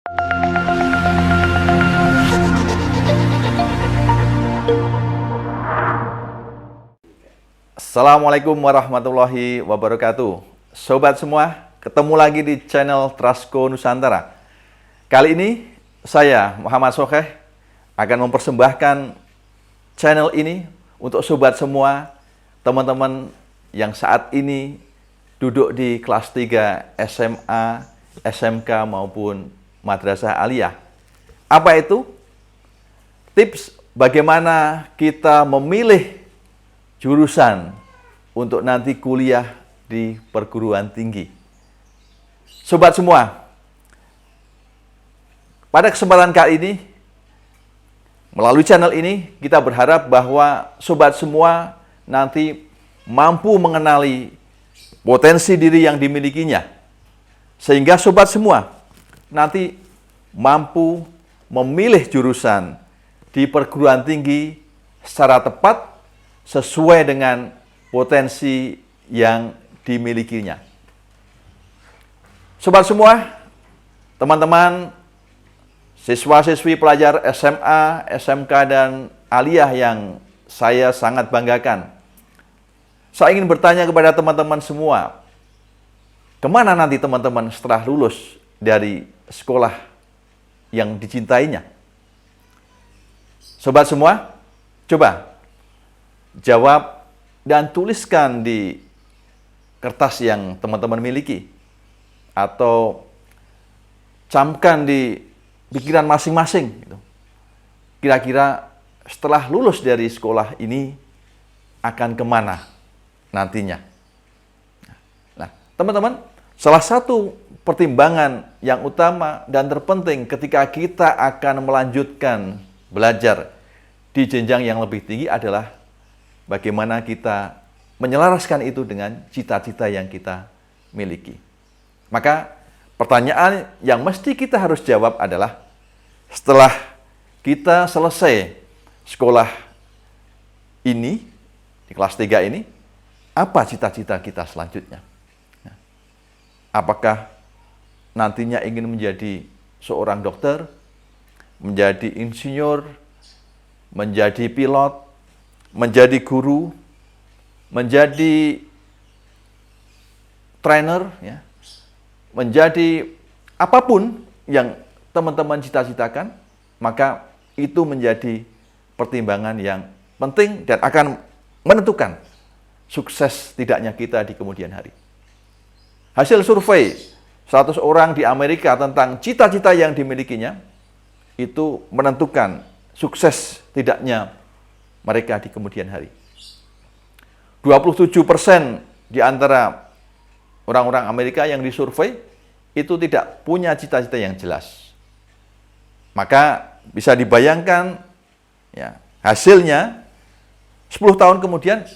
Assalamualaikum warahmatullahi wabarakatuh. Sobat semua, ketemu lagi di channel Trasco Nusantara. Kali ini saya, Muhammad Sokeh, akan mempersembahkan channel ini untuk sobat semua, teman-teman yang saat ini duduk di kelas 3 SMA, SMK maupun Madrasah Aliyah. Apa itu? Tips bagaimana kita memilih jurusan untuk nanti kuliah di perguruan tinggi. Sobat semua, pada kesempatan kali ini, melalui channel ini, kita berharap bahwa sobat semua nanti mampu mengenali potensi diri yang dimilikinya. Sehingga sobat semua nanti mampu memilih jurusan di perguruan tinggi secara tepat sesuai dengan potensi yang dimilikinya. Sobat semua, teman-teman, siswa-siswi pelajar SMA, SMK, dan Aliyah yang saya sangat banggakan. Saya ingin bertanya kepada teman-teman semua, kemana nanti teman-teman setelah lulus dari sekolah yang dicintainya? Sobat semua, coba jawab dan tuliskan di kertas yang teman-teman miliki, atau camkan di pikiran masing-masing. Kira-kira setelah lulus dari sekolah ini akan kemana nantinya? Nah, teman-teman, salah satu pertimbangan yang utama dan terpenting ketika kita akan melanjutkan belajar di jenjang yang lebih tinggi adalah bagaimana kita menyelaraskan itu dengan cita-cita yang kita miliki. Maka pertanyaan yang mesti kita harus jawab adalah, setelah kita selesai sekolah ini, di kelas 3 ini, apa cita-cita kita selanjutnya? Apakah nantinya ingin menjadi seorang dokter, menjadi insinyur, menjadi pilot, menjadi guru, menjadi trainer, ya, menjadi apapun yang teman-teman cita-citakan, maka itu menjadi pertimbangan yang penting dan akan menentukan sukses tidaknya kita di kemudian hari. Hasil survei 100 orang di Amerika tentang cita-cita yang dimilikinya, itu menentukan sukses tidaknya mereka di kemudian hari. 27% di antara orang-orang Amerika yang disurvei itu tidak punya cita-cita yang jelas. Maka bisa dibayangkan, ya, hasilnya 10 tahun kemudian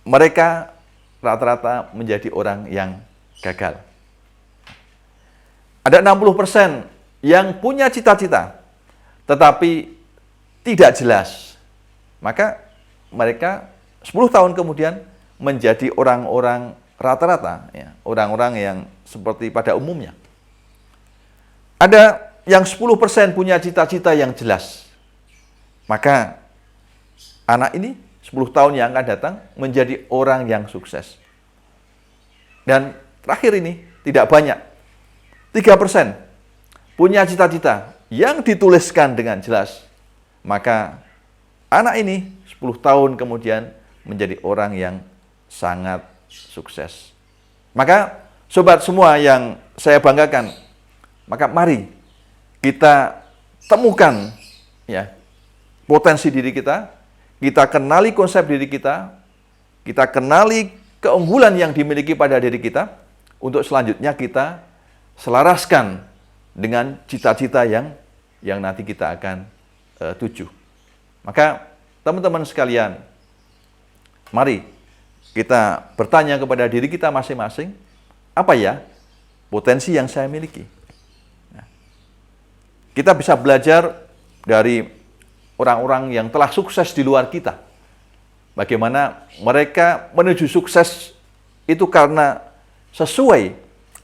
mereka rata-rata menjadi orang yang gagal. Ada 60% yang punya cita-cita tetapi tidak jelas. Maka mereka 10 tahun kemudian menjadi orang-orang rata-rata, ya, orang-orang yang seperti pada umumnya. Ada yang 10% punya cita-cita yang jelas. Maka anak ini 10 tahun yang akan datang menjadi orang yang sukses. Dan terakhir ini tidak banyak. 3% punya cita-cita yang dituliskan dengan jelas. Maka anak ini 10 tahun kemudian menjadi orang yang sangat sukses. Maka sobat semua yang saya banggakan, maka mari kita temukan, ya, potensi diri kita kenali konsep diri kita kenali keunggulan yang dimiliki pada diri kita, untuk selanjutnya kita selaraskan dengan cita-cita yang nanti kita akan tuju. Maka teman-teman sekalian, mari kita bertanya kepada diri kita masing-masing, apa ya potensi yang saya miliki? Nah, kita bisa belajar dari orang-orang yang telah sukses di luar kita. Bagaimana mereka menuju sukses itu karena sesuai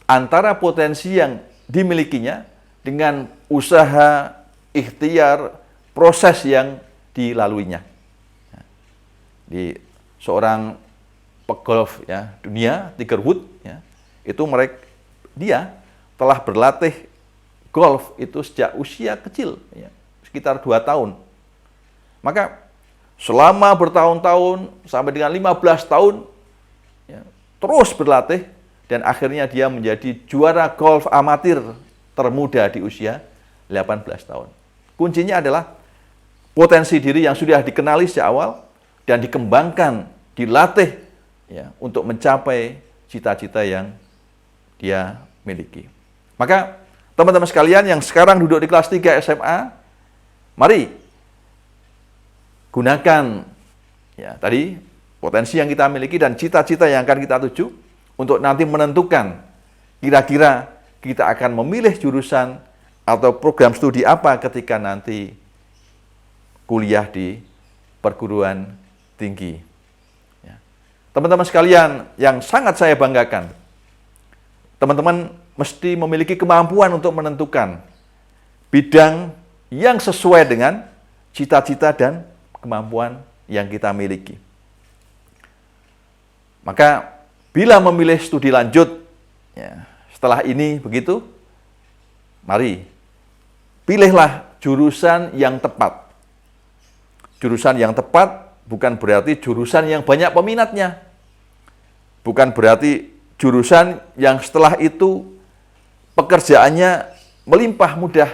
antara potensi yang dimilikinya dengan usaha, ikhtiar, proses yang dilaluinya. Di seorang pegolf ya dunia, Tiger Woods ya, itu dia telah berlatih golf itu sejak usia kecil ya, sekitar 2 tahun. Maka selama bertahun-tahun sampai dengan 15 tahun ya, terus berlatih dan akhirnya dia menjadi juara golf amatir termuda di usia 18 tahun. Kuncinya adalah potensi diri yang sudah dikenali sejak awal dan dikembangkan, dilatih ya, untuk mencapai cita-cita yang dia miliki. Maka teman-teman sekalian yang sekarang duduk di kelas 3 SMA, mari gunakan ya tadi potensi yang kita miliki dan cita-cita yang akan kita tuju untuk nanti menentukan kira-kira kita akan memilih jurusan atau program studi apa ketika nanti kuliah di perguruan tinggi. Ya. Teman-teman sekalian yang sangat saya banggakan, teman-teman mesti memiliki kemampuan untuk menentukan bidang yang sesuai dengan cita-cita dan kemampuan yang kita miliki. Maka bila memilih studi lanjut, ya, setelah ini begitu, mari pilihlah jurusan yang tepat. Jurusan yang tepat bukan berarti jurusan yang banyak peminatnya. Bukan berarti jurusan yang setelah itu pekerjaannya melimpah mudah.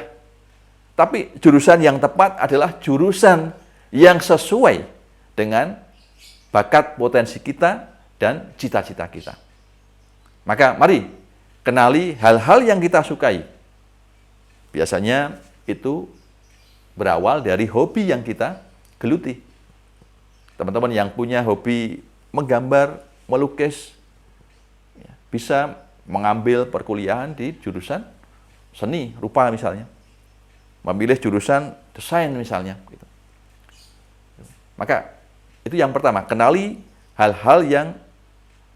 Tapi jurusan yang tepat adalah jurusan yang sesuai dengan bakat potensi kita dan cita-cita kita. Maka mari kenali hal-hal yang kita sukai. Biasanya itu berawal dari hobi yang kita geluti. Teman-teman yang punya hobi menggambar, melukis, bisa mengambil perkuliahan di jurusan seni, rupa misalnya. Memilih jurusan desain misalnya. Gitu. Maka itu yang pertama, kenali hal-hal yang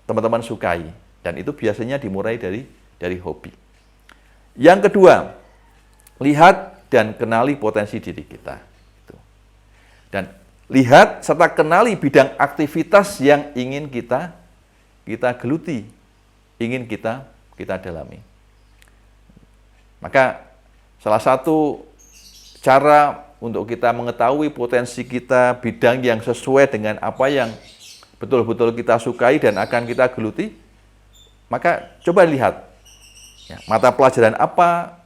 teman-teman sukai. Dan itu biasanya dimulai dari hobi. Yang kedua, lihat dan kenali potensi diri kita. Dan lihat serta kenali bidang aktivitas yang ingin kita geluti, ingin kita dalami. Maka salah satu cara untuk kita mengetahui potensi kita, bidang yang sesuai dengan apa yang betul-betul kita sukai dan akan kita geluti, maka coba lihat ya, mata pelajaran apa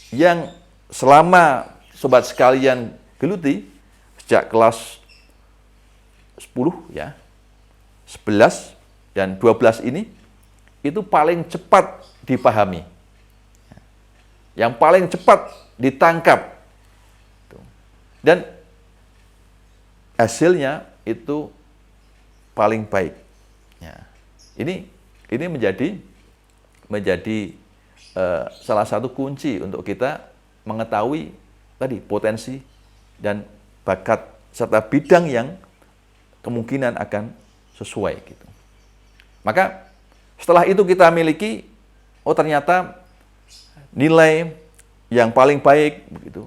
yang selama sobat sekalian geluti sejak kelas 10 ya, 11 dan 12 ini itu paling cepat dipahami. Yang paling cepat ditangkap. Dan hasilnya itu paling baik. Ya. Ini menjadi salah satu kunci untuk kita mengetahui tadi potensi dan bakat serta bidang yang kemungkinan akan sesuai gitu. Maka setelah itu kita miliki, oh ternyata nilai yang paling baik begitu.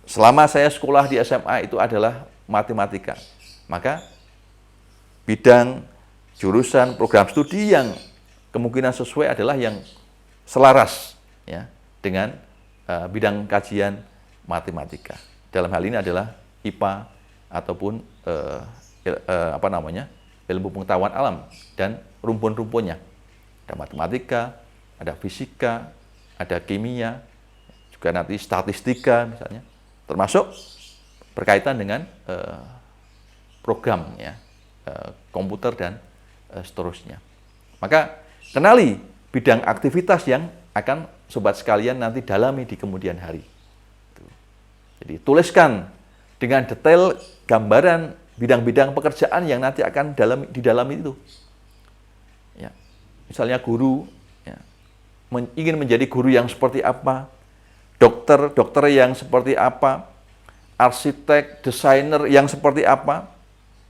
Selama saya sekolah di SMA itu adalah matematika. Maka bidang, jurusan, program studi yang kemungkinan sesuai adalah yang selaras ya dengan bidang kajian matematika. Dalam hal ini adalah IPA ataupun ilmu pengetahuan alam dan rumpun-rumpunnya. Ada matematika, ada fisika, ada kimia, juga nanti statistika misalnya, termasuk berkaitan dengan program ya, komputer dan seterusnya. Maka kenali bidang aktivitas yang akan sobat sekalian nanti dalami di kemudian hari. Jadi tuliskan dengan detail gambaran bidang-bidang pekerjaan yang nanti akan didalami itu. Ya. Misalnya guru, ya, ingin menjadi guru yang seperti apa, dokter yang seperti apa, arsitek, desainer yang seperti apa.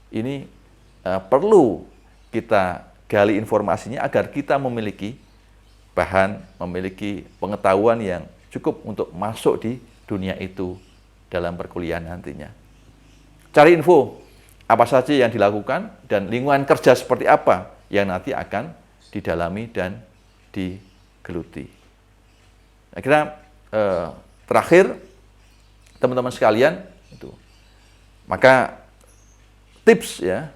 Ini perlu kita gali informasinya agar kita memiliki bahan, memiliki pengetahuan yang cukup untuk masuk di dunia itu dalam perkuliahan nantinya. Cari info apa saja yang dilakukan dan lingkungan kerja seperti apa yang nanti akan didalami dan digeluti. Akhirnya terakhir, teman-teman sekalian, itu maka tips ya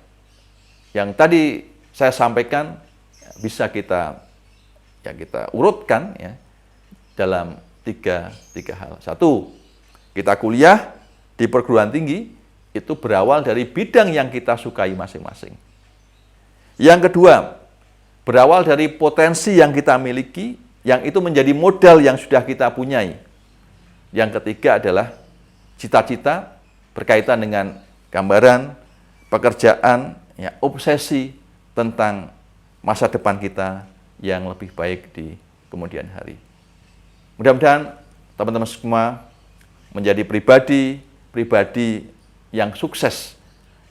yang tadi saya sampaikan bisa kita urutkan ya dalam tiga hal. Satu, kita kuliah di perguruan tinggi itu berawal dari bidang yang kita sukai masing-masing. Yang kedua, berawal dari potensi yang kita miliki, yang itu menjadi modal yang sudah kita punyai. Yang ketiga adalah cita-cita berkaitan dengan gambaran, pekerjaan, ya, obsesi tentang masa depan kita yang lebih baik di kemudian hari. Mudah-mudahan teman-teman semua menjadi pribadi yang sukses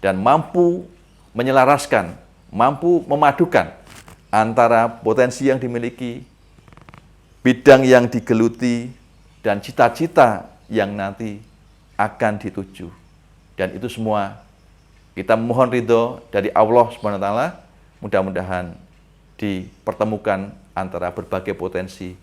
dan mampu menyelaraskan, mampu memadukan antara potensi yang dimiliki, bidang yang digeluti, dan cita-cita yang nanti akan dituju. Dan itu semua kita mohon ridho dari Allah SWT, mudah-mudahan dipertemukan antara berbagai potensi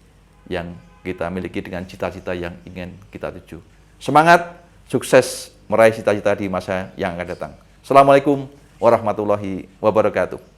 yang kita miliki dengan cita-cita yang ingin kita tuju. Semangat, sukses meraih cita-cita di masa yang akan datang. Assalamualaikum warahmatullahi wabarakatuh.